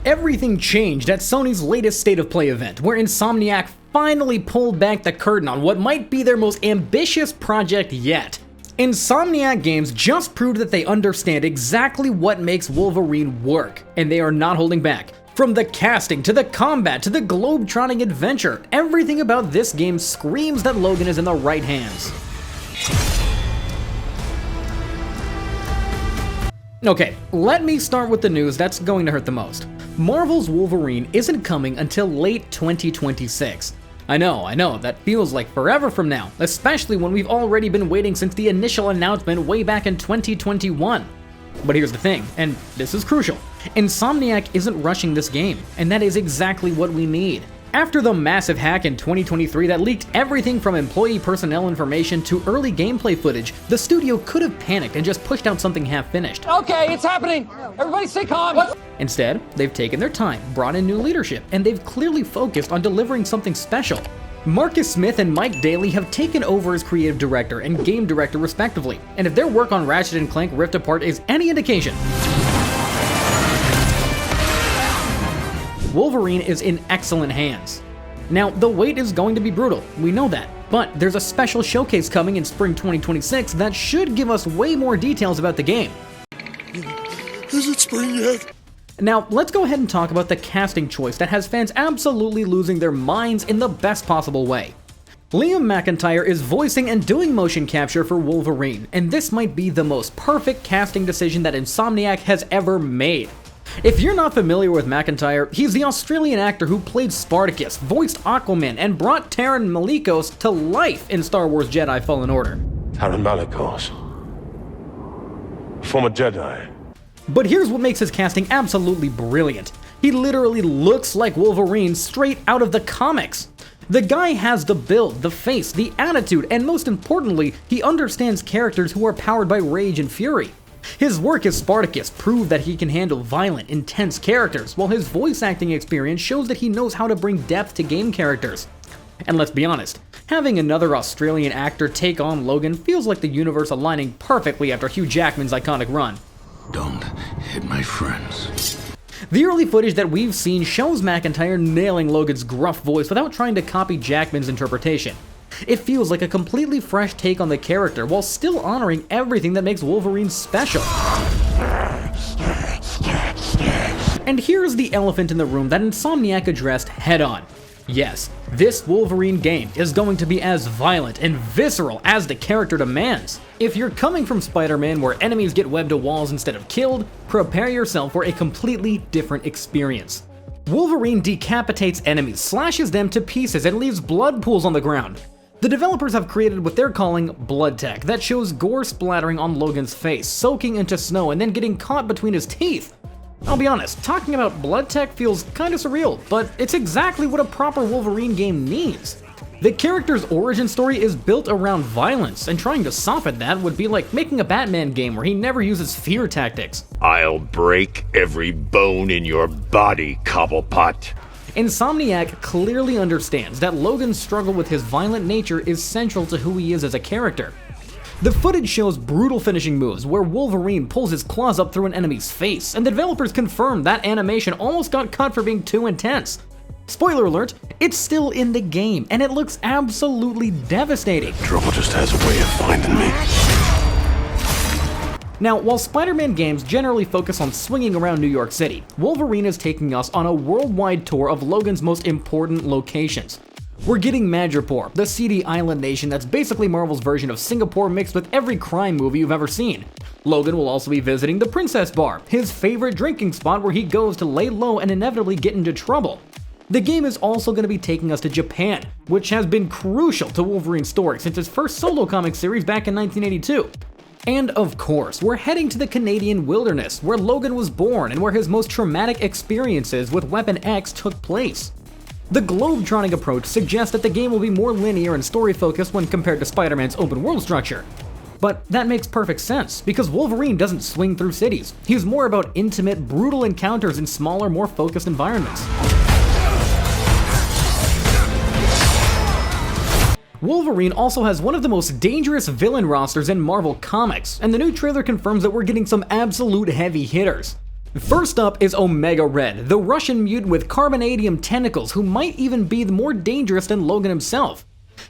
Everything changed at Sony's latest State of Play event, where Insomniac finally pulled back the curtain on what might be their most ambitious project yet. Insomniac Games just proved that they understand exactly what makes Wolverine work, and they are not holding back. From the casting, to the combat, to the globe-trotting adventure, everything about this game screams that Logan is in the right hands. Okay, let me start with the news that's going to hurt the most. Marvel's Wolverine isn't coming until late 2026. I know, that feels like forever from now, especially when we've already been waiting since the initial announcement way back in 2021. But here's the thing, and this is crucial. Insomniac isn't rushing this game, and that is exactly what we need. After the massive hack in 2023 that leaked everything from employee personnel information to early gameplay footage, the studio could have panicked and just pushed out something half-finished. Okay, it's happening! Everybody stay calm! What? Instead, they've taken their time, brought in new leadership, and they've clearly focused on delivering something special. Marcus Smith and Mike Daly have taken over as creative director and game director respectively, and if their work on Ratchet & Clank Rift Apart is any indication, Wolverine is in excellent hands. Now, the wait is going to be brutal, we know that, but there's a special showcase coming in spring 2026 that should give us way more details about the game. Is it spring yet? Now, let's go ahead and talk about the casting choice that has fans absolutely losing their minds in the best possible way. Liam McIntyre is voicing and doing motion capture for Wolverine, and this might be the most perfect casting decision that Insomniac has ever made. If you're not familiar with McIntyre, he's the Australian actor who played Spartacus, voiced Aquaman, and brought Taron Malikos to life in Star Wars Jedi Fallen Order. Taron Malikos. Former Jedi. But here's what makes his casting absolutely brilliant. He literally looks like Wolverine straight out of the comics. The guy has the build, the face, the attitude, and most importantly, he understands characters who are powered by rage and fury. His work as Spartacus proved that he can handle violent, intense characters, while his voice acting experience shows that he knows how to bring depth to game characters. And let's be honest, having another Australian actor take on Logan feels like the universe aligning perfectly after Hugh Jackman's iconic run. Don't hit my friends. The early footage that we've seen shows McIntyre nailing Logan's gruff voice without trying to copy Jackman's interpretation. It feels like a completely fresh take on the character while still honoring everything that makes Wolverine special. And here's the elephant in the room that Insomniac addressed head-on. Yes, this Wolverine game is going to be as violent and visceral as the character demands. If you're coming from Spider-Man where enemies get webbed to walls instead of killed, prepare yourself for a completely different experience. Wolverine decapitates enemies, slashes them to pieces, and leaves blood pools on the ground. The developers have created what they're calling blood tech that shows gore splattering on Logan's face, soaking into snow, and then getting caught between his teeth. I'll be honest, talking about blood tech feels kinda surreal, but it's exactly what a proper Wolverine game needs. The character's origin story is built around violence, and trying to soften that would be like making a Batman game where he never uses fear tactics. I'll break every bone in your body, Cobblepot. Insomniac clearly understands that Logan's struggle with his violent nature is central to who he is as a character. The footage shows brutal finishing moves where Wolverine pulls his claws up through an enemy's face, and the developers confirmed that animation almost got cut for being too intense. Spoiler alert, it's still in the game, and it looks absolutely devastating. Trouble just has a way of finding me. Now, while Spider-Man games generally focus on swinging around New York City, Wolverine is taking us on a worldwide tour of Logan's most important locations. We're getting Madripoor, the seedy island nation that's basically Marvel's version of Singapore mixed with every crime movie you've ever seen. Logan will also be visiting the Princess Bar, his favorite drinking spot where he goes to lay low and inevitably get into trouble. The game is also going to be taking us to Japan, which has been crucial to Wolverine's story since his first solo comic series back in 1982. And of course, we're heading to the Canadian wilderness, where Logan was born and where his most traumatic experiences with Weapon X took place. The globe-trotting approach suggests that the game will be more linear and story-focused when compared to Spider-Man's open-world structure. But that makes perfect sense, because Wolverine doesn't swing through cities. He's more about intimate, brutal encounters in smaller, more focused environments. Wolverine also has one of the most dangerous villain rosters in Marvel Comics, and the new trailer confirms that we're getting some absolute heavy hitters. First up is Omega Red, the Russian mutant with carbonadium tentacles who might even be more dangerous than Logan himself.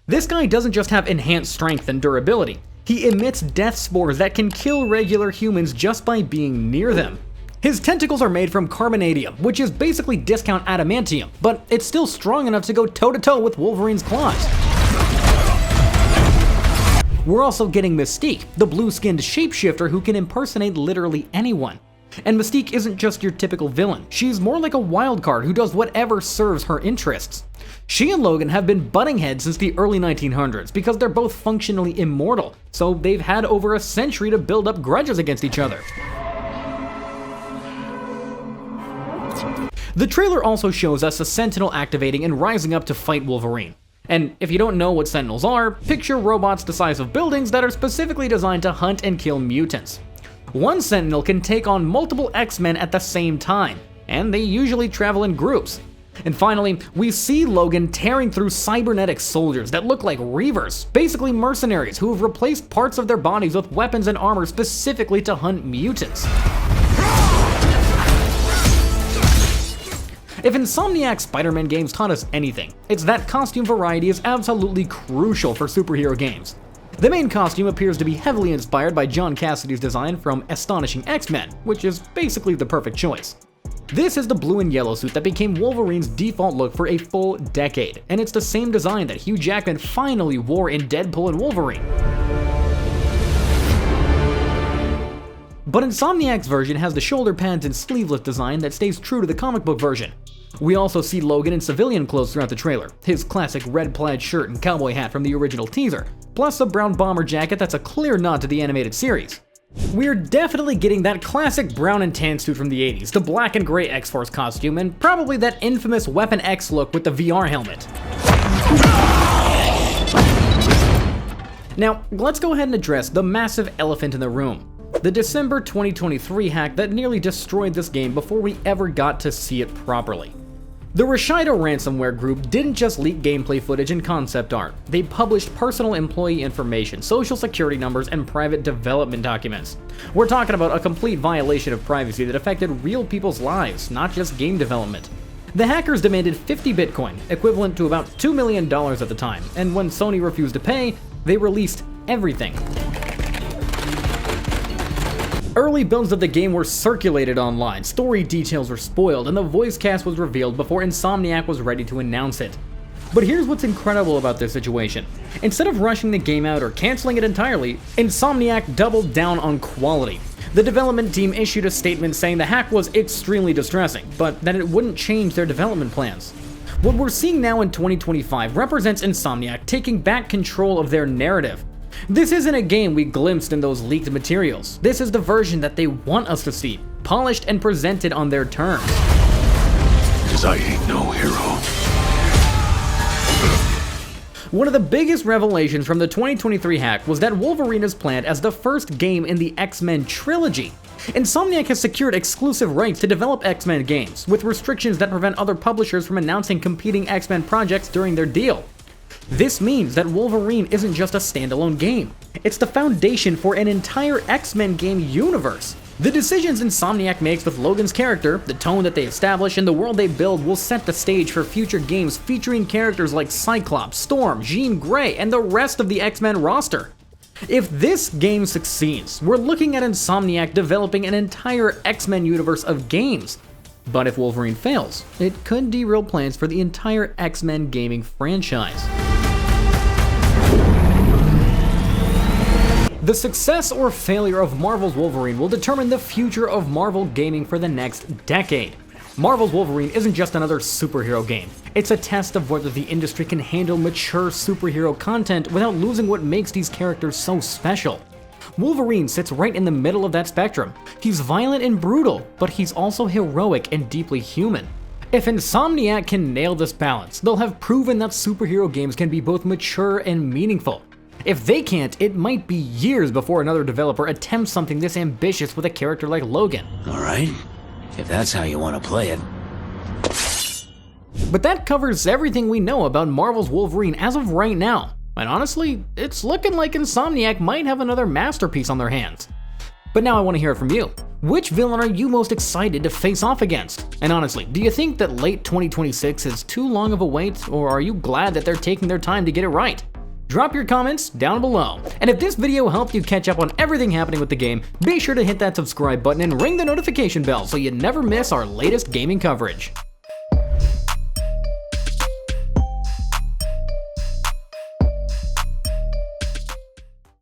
This guy doesn't just have enhanced strength and durability, he emits death spores that can kill regular humans just by being near them. His tentacles are made from carbonadium, which is basically discount adamantium, but it's still strong enough to go toe-to-toe with Wolverine's claws. We're also getting Mystique, the blue-skinned shapeshifter who can impersonate literally anyone. And Mystique isn't just your typical villain, she's more like a wild card who does whatever serves her interests. She and Logan have been butting heads since the early 1900s because they're both functionally immortal, so they've had over a century to build up grudges against each other. The trailer also shows us a Sentinel activating and rising up to fight Wolverine. And if you don't know what Sentinels are, picture robots the size of buildings that are specifically designed to hunt and kill mutants. One Sentinel can take on multiple X-Men at the same time, and they usually travel in groups. And finally, we see Logan tearing through cybernetic soldiers that look like Reavers, basically mercenaries who have replaced parts of their bodies with weapons and armor specifically to hunt mutants. If Insomniac Spider-Man games taught us anything, it's that costume variety is absolutely crucial for superhero games. The main costume appears to be heavily inspired by John Cassidy's design from Astonishing X-Men, which is basically the perfect choice. This is the blue and yellow suit that became Wolverine's default look for a full decade, and it's the same design that Hugh Jackman finally wore in Deadpool and Wolverine. But Insomniac's version has the shoulder pads and sleeveless design that stays true to the comic book version. We also see Logan in civilian clothes throughout the trailer, his classic red plaid shirt and cowboy hat from the original teaser, plus a brown bomber jacket that's a clear nod to the animated series. We're definitely getting that classic brown and tan suit from the 80s, the black and gray X-Force costume, and probably that infamous Weapon X look with the VR helmet. Now, let's go ahead and address the massive elephant in the room. The December 2023 hack that nearly destroyed this game before we ever got to see it properly. The Rashido ransomware group didn't just leak gameplay footage and concept art, they published personal employee information, social security numbers, and private development documents. We're talking about a complete violation of privacy that affected real people's lives, not just game development. The hackers demanded 50 Bitcoin, equivalent to about $2 million at the time, and when Sony refused to pay, they released everything. Early builds of the game were circulated online, story details were spoiled, and the voice cast was revealed before Insomniac was ready to announce it. But here's what's incredible about this situation. Instead of rushing the game out or canceling it entirely, Insomniac doubled down on quality. The development team issued a statement saying the hack was extremely distressing, but that it wouldn't change their development plans. What we're seeing now in 2025 represents Insomniac taking back control of their narrative. This isn't a game we glimpsed in those leaked materials. This is the version that they want us to see, polished and presented on their terms. 'Cause I ain't no hero. One of the biggest revelations from the 2023 hack was that Wolverine is planned as the first game in the X-Men trilogy. Insomniac has secured exclusive rights to develop X-Men games, with restrictions that prevent other publishers from announcing competing X-Men projects during their deal. This means that Wolverine isn't just a standalone game. It's the foundation for an entire X-Men game universe. The decisions Insomniac makes with Logan's character, the tone that they establish, and the world they build will set the stage for future games featuring characters like Cyclops, Storm, Jean Grey, and the rest of the X-Men roster. If this game succeeds, we're looking at Insomniac developing an entire X-Men universe of games. But if Wolverine fails, it could derail plans for the entire X-Men gaming franchise. The success or failure of Marvel's Wolverine will determine the future of Marvel gaming for the next decade. Marvel's Wolverine isn't just another superhero game. It's a test of whether the industry can handle mature superhero content without losing what makes these characters so special. Wolverine sits right in the middle of that spectrum. He's violent and brutal, but he's also heroic and deeply human. If Insomniac can nail this balance, they'll have proven that superhero games can be both mature and meaningful. If they can't, it might be years before another developer attempts something this ambitious with a character like Logan. Alright, if that's how you want to play it. But that covers everything we know about Marvel's Wolverine as of right now. And honestly, it's looking like Insomniac might have another masterpiece on their hands. But now I want to hear it from you. Which villain are you most excited to face off against? And honestly, do you think that late 2026 is too long of a wait, or are you glad that they're taking their time to get it right? Drop your comments down below. And if this video helped you catch up on everything happening with the game, be sure to hit that subscribe button and ring the notification bell so you never miss our latest gaming coverage.